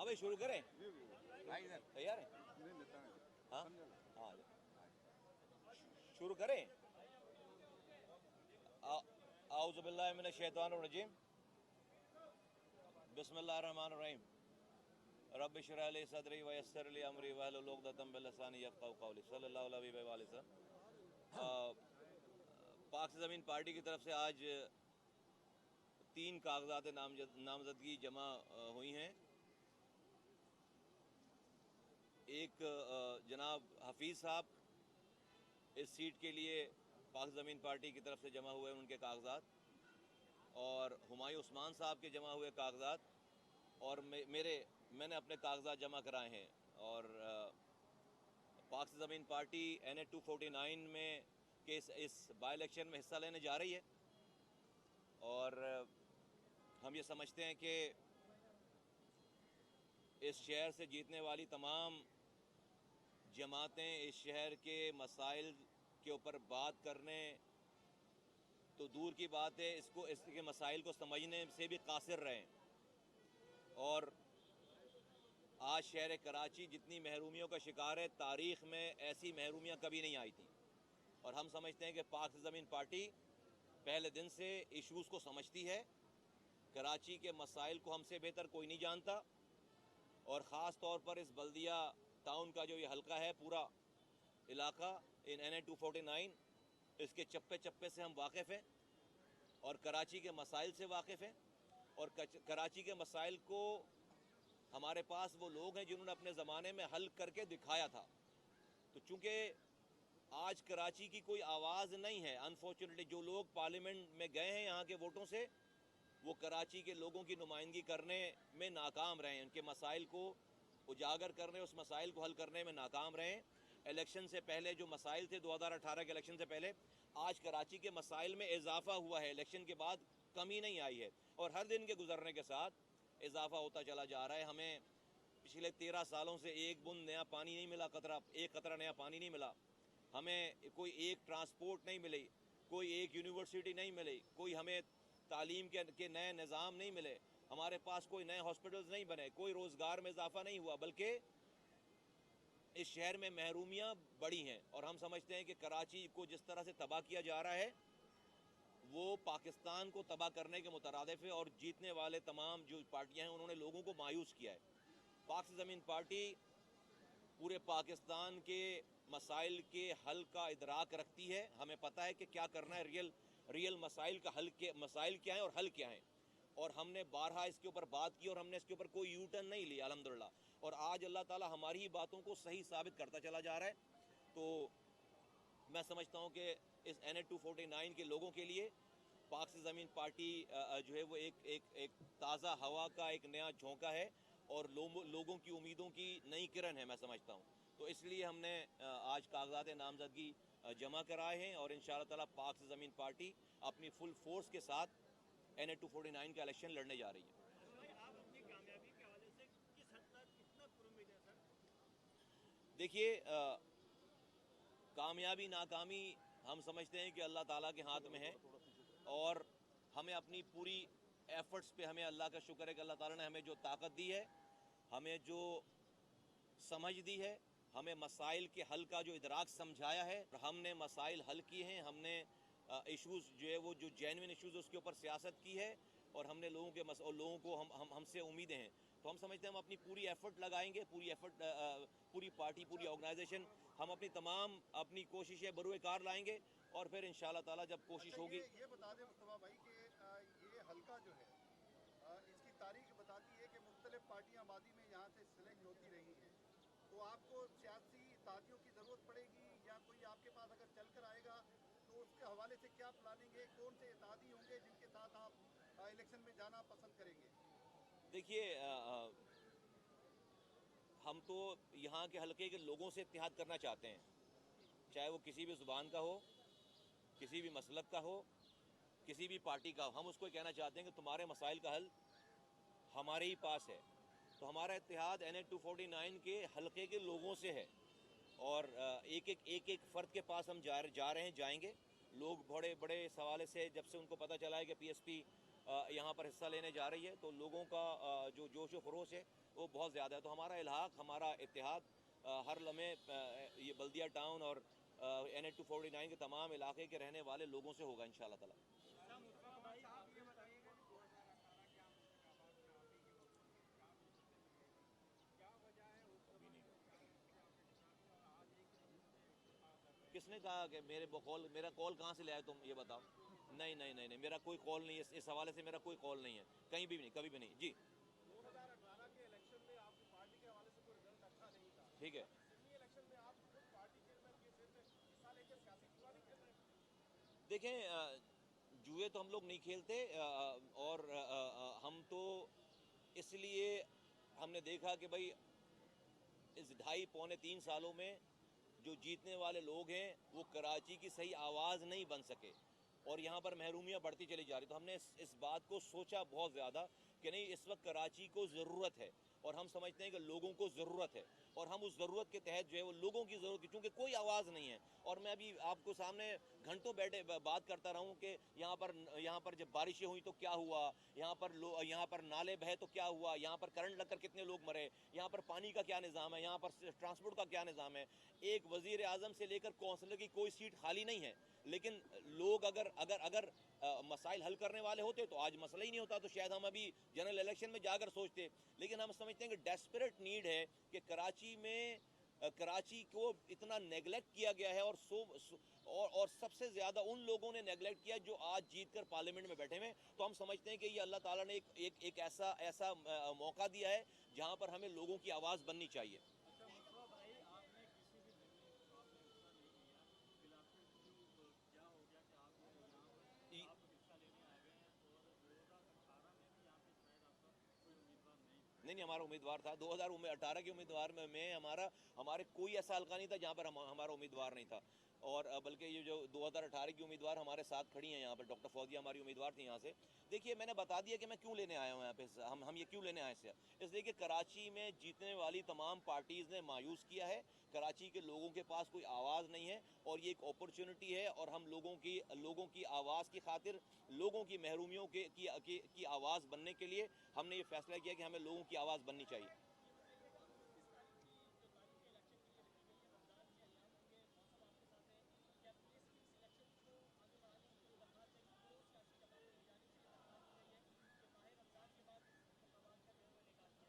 भाई शुरू करें? तैयार है? हाँ हाँ, शुरू करें। आऊज़ु बिल्लाहि मिनश शैतानिर रजीम, बिस्मिल्लाहिर रहमानिर रहीम। रब्बि इश्रह ली सदरी व यस्सिर ली अमरी वहलुल उक़दतम मिन लिसानी यफ़क़हू क़ौली। सल्लल्लाहु अलैहि वसल्लम। पाक से ज़मीन पार्टी की तरफ से आज 3 कागज़ात नामज़दगी जमा हुई हैं। एक जनाब हफीज़ साहब इस सीट के लिए पाक ज़मीन पार्टी की तरफ से जमा हुए उनके कागज़ात, और हुमायूं उस्मान साहब के जमा हुए कागज़ात, और मैंने अपने कागज़ात जमा कराए हैं। और पाक ज़मीन पार्टी NA 249 में के इस बाई इलेक्शन में हिस्सा लेने जा रही है, और हम ये समझते हैं कि इस शहर से जीतने वाली तमाम जमातें इस शहर के मसाइल के ऊपर बात करने तो दूर की बात है, इसके मसाइल को समझने से भी कासिर रहें। और आज शहर कराची जितनी महरूमियों का शिकार है, तारीख़ में ऐसी महरूमियाँ कभी नहीं आई थी। और हम समझते हैं कि पाक ज़मीन पार्टी पहले दिन से इशूज़ को समझती है। कराची के मसाइल को हमसे बेहतर कोई नहीं जानता, और ख़ास तौर पर इस बल्दिया टाउन का जो ये हल्का है, पूरा इलाका इन NA 249, इसके चप्पे चप्पे से हम वाकिफ़ हैं और कराची के मसाइल से वाकिफ़ हैं। और कराची के मसाइल को हमारे पास वो लोग हैं जिन्होंने अपने ज़माने में हल करके दिखाया था। तो चूँकि आज कराची की कोई आवाज़ नहीं है, अनफॉर्चुनेटली जो लोग पार्लियामेंट में गए हैं यहाँ के वोटों से, वो कराची के लोगों की नुमाइंदगी करने में नाकाम रहे हैं, उनके मसाइल को उजागर करने, उस मसाइल को हल करने में नाकाम रहे हैं। इलेक्शन से पहले जो मसाइल थे 2018 के इलेक्शन से पहले, आज कराची के मसाइल में इजाफा हुआ है, इलेक्शन के बाद कमी नहीं आई है, और हर दिन के गुजरने के साथ इजाफा होता चला जा रहा है। हमें पिछले 13 सालों से एक बूंद नया पानी नहीं मिला, एक कतरा नया पानी नहीं मिला, हमें कोई एक ट्रांसपोर्ट नहीं मिली, कोई एक यूनिवर्सिटी नहीं मिली, कोई हमें तालीम के नए निज़ाम नहीं मिले, हमारे पास कोई नए हॉस्पिटल्स नहीं बने, कोई रोज़गार में इजाफा नहीं हुआ, बल्कि इस शहर में महरूमियाँ बढ़ी हैं। और हम समझते हैं कि कराची को जिस तरह से तबाह किया जा रहा है, वो पाकिस्तान को तबाह करने के मुतरादिफ है, और जीतने वाले तमाम जो पार्टियाँ हैं उन्होंने लोगों को मायूस किया है। पाक से ज़मीन पार्टी पूरे पाकिस्तान के मसाइल के हल का इदराक रखती है, हमें पता है कि क्या करना है, रियल मसाइल का मसाइल क्या हैं और हल क्या हैं। और हमने बारहा इसके ऊपर बात की और हमने इसके ऊपर कोई यू टर्न नहीं लिया अल्हम्दुलिल्लाह। और आज अल्लाह ताला हमारी ही बातों को सही साबित करता चला जा रहा है। तो मैं समझता हूँ कि इस NA 249 के लोगों के लिए पाक से ज़मीन पार्टी जो है वो एक ताज़ा हवा का एक नया झोंका है, और लोगों की उम्मीदों की नई किरण है, मैं समझता हूँ। तो इसलिए हमने आज कागज़ात नामज़दगी जमा कराए हैं, और इंशाअल्लाह ताला पाक से ज़मीन पार्टी अपनी फुल फोर्स के साथ NA 249 का इलेक्शन लड़ने जा रही है। देखिए, कामयाबी नाकामी हम समझते हैं कि अल्लाह ताला के हाथ में है, और हमें अपनी पूरी एफ़र्ट्स पे हमें अल्लाह का शुक्र है कि अल्लाह ताला ने हमें जो ताकत दी है, हमें जो समझ दी है, हमें मसाइल के हल का जो इदराक समझाया है, हमने मसाइल हल किए हैं, हमने इश्यूज़ जो है वो जो जेन्युइन इश्यूज़ उसके ऊपर सियासत की है, और हमने लोगों को हमसे उम्मीदें हैं। तो हम समझते हैं हम अपनी पूरी एफ़र्ट लगाएंगे, पूरी पार्टी, पूरी ऑर्गेनाइजेशन, हम अपनी कोशिशें बरूए कार लाएंगे, और फिर इंशाअल्लाह ताला जब कोशिश होगी। ये बता दें मुस्तफा भाई कि ये हल्का जो है इसकी तारीख बताती है कि मुख्तलिफ पार्टियां मादी में यहाँ से सिलेक्ट होती रही हैं, तो आपको सियासी इत्तेहादियों की ज़रूरत पड़ेगी, या कोई आपके पास अगर चल कर आएगा तो उसके हवाले से क्या प्लानिंग है, कौन से इत्तेहादी होंगे जिनके साथ आप इलेक्शन में जाना पसंद करेंगे? देखिए, हम तो यहाँ के हल्के के लोगों से इत्तेहाद करना चाहते हैं, चाहे वो किसी भी ज़ुबान का हो, किसी भी मसलक का हो, किसी भी पार्टी का हो। हम उसको कहना चाहते हैं कि तुम्हारे मसाइल का हल हमारे ही पास है। तो हमारा इत्तेहाद NA 249 के हल्के के लोगों से है, और एक फ़र्द के पास हम जा रहे हैं, जाएंगे। लोग बड़े बड़े सवाल से, जब से उनको पता चला है कि PSP यहाँ पर हिस्सा लेने जा रही है, तो लोगों का जो जोश व खरोश है वो बहुत ज़्यादा है। तो हमारा इल्हाक, हमारा इत्तेहाद हर लम्हे ये बल्दिया टाउन और NH 249 के तमाम इलाके के रहने वाले लोगों से होगा इंशाअल्लाह ताला। किसने कहा कि मेरा कॉल कहाँ से ले आए तुम, ये बताओ। नहीं नहीं नहीं नहीं, मेरा कोई कॉल नहीं है, इस हवाले से मेरा कोई कॉल नहीं है, कहीं भी नहीं, कभी भी नहीं जी। 2018 के इलेक्शन में आपकी पार्टी के हवाले से कोई रिजल्ट अच्छा नहीं था। ठीक है, सिडनी इलेक्शन में आप खुद पार्टी चेयरमैन के सिर पे हिस्सा लेकर सियासी जुआ नहीं खेल रहे? देखें जुए तो हम लोग नहीं खेलते और हम तो इसलिए हमने देखा कि भाई इस 2.5 पौने 3 सालों में जो जीतने वाले लोग हैं वो कराची की सही आवाज़ नहीं बन सके और यहाँ पर महरूमियाँ बढ़ती चली जा रही। तो हमने इस बात को सोचा बहुत ज़्यादा कि नहीं, इस वक्त कराची को ज़रूरत है और हम समझते हैं कि लोगों को ज़रूरत है और हम उस ज़रूरत के तहत जो है वो लोगों की ज़रूरत की, चूँकि कोई आवाज़ नहीं है। और मैं अभी आपको सामने घंटों बैठे बात करता रहूँ कि यहाँ पर जब बारिशें हुई तो क्या हुआ, यहाँ पर नाले बहे तो क्या हुआ, यहाँ पर करंट लगकर कितने लोग मरे, यहाँ पर पानी का क्या निज़ाम है, यहाँ पर ट्रांसपोर्ट का क्या निज़ाम है। एक वज़ीर आज़म से लेकर कौंसलर की कोई सीट खाली नहीं है, लेकिन लोग अगर अगर अगर मसाइल हल करने वाले होते तो आज मसला ही नहीं होता, तो शायद हम अभी जनरल इलेक्शन में जाकर सोचते। लेकिन हम समझते हैं कि डेस्परेट नीड है कि कराची को इतना नेगलेक्ट किया गया है और सबसे ज़्यादा उन लोगों ने नेगलेक्ट किया जो आज जीत कर पार्लियामेंट में बैठे हुए। तो हम समझते हैं कि ये अल्लाह ताला ने एक ऐसा मौका दिया है जहाँ पर हमें लोगों की आवाज़ बननी चाहिए। नहीं, हमारा उम्मीदवार था 2018 के उम्मीदवार में हमारे कोई ऐसा हल्का नहीं था जहाँ पर हमारा उम्मीदवार नहीं था। और बल्कि ये जो 2018 की उम्मीदवार हमारे साथ खड़ी हैं यहाँ पर, डॉक्टर फौजिया हमारी उम्मीदवार थी यहाँ से। देखिए, मैंने बता दिया कि मैं क्यों लेने आया हूँ यहाँ पे, हम ये क्यों लेने आए हैं इसलिए कि कराची में जीतने वाली तमाम पार्टीज़ ने मायूस किया है। कराची के लोगों के पास कोई आवाज़ नहीं है और ये एक अपॉर्चुनिटी है और हम लोगों की आवाज़ की खातिर, लोगों की महरूमियों की आवाज़ बनने के लिए हमने ये फैसला किया कि हमें लोगों की आवाज़ बननी चाहिए।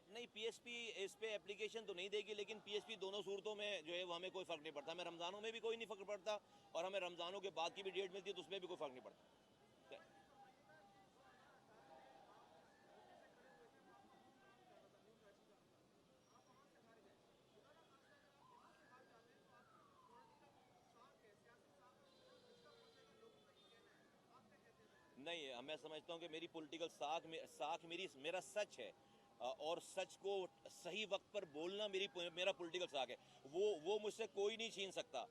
नहीं, PSP इस पे एप्लीकेशन तो नहीं देगी, लेकिन PSP दोनों सूरतों में जो है वो हमें कोई फ़र्क नहीं पड़ता। हमें रमज़ानों में भी कोई नहीं फ़र्क पड़ता और हमें रमज़ानों के बाद की भी डेट मिलती है तो उसमें भी कोई फ़र्क नहीं पड़ता। नहीं, मैं समझता हूँ कि मेरी पॉलिटिकल साख मेरा सच है और सच को सही वक्त पर बोलना मेरा पॉलिटिकल साख है। वो मुझसे कोई नहीं छीन सकता।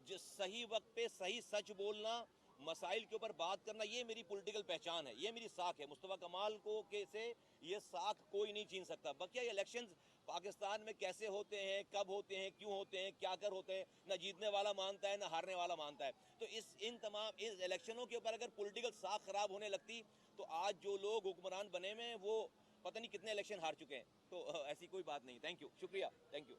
जो सही वक्त पे सही सच बोलना, मसाइल के ऊपर बात करना, ये मेरी पॉलिटिकल पहचान है, ये मेरी साख है। मुस्तफ़ा कमाल को के से ये साख कोई नहीं छीन सकता। बकिया इलेक्शंस पाकिस्तान में कैसे होते हैं, कब होते हैं, क्यों होते हैं, क्या कर होते हैं, ना जीतने वाला मानता है ना हारने वाला मानता है। तो इस इलेक्शनों के ऊपर अगर पॉलिटिकल साख खराब होने लगती तो आज जो लोग हुक्मरान बने हुए हैं वो पता नहीं कितने इलेक्शन हार चुके हैं। तो ऐसी कोई बात नहीं। थैंक यू, शुक्रिया, थैंक यू।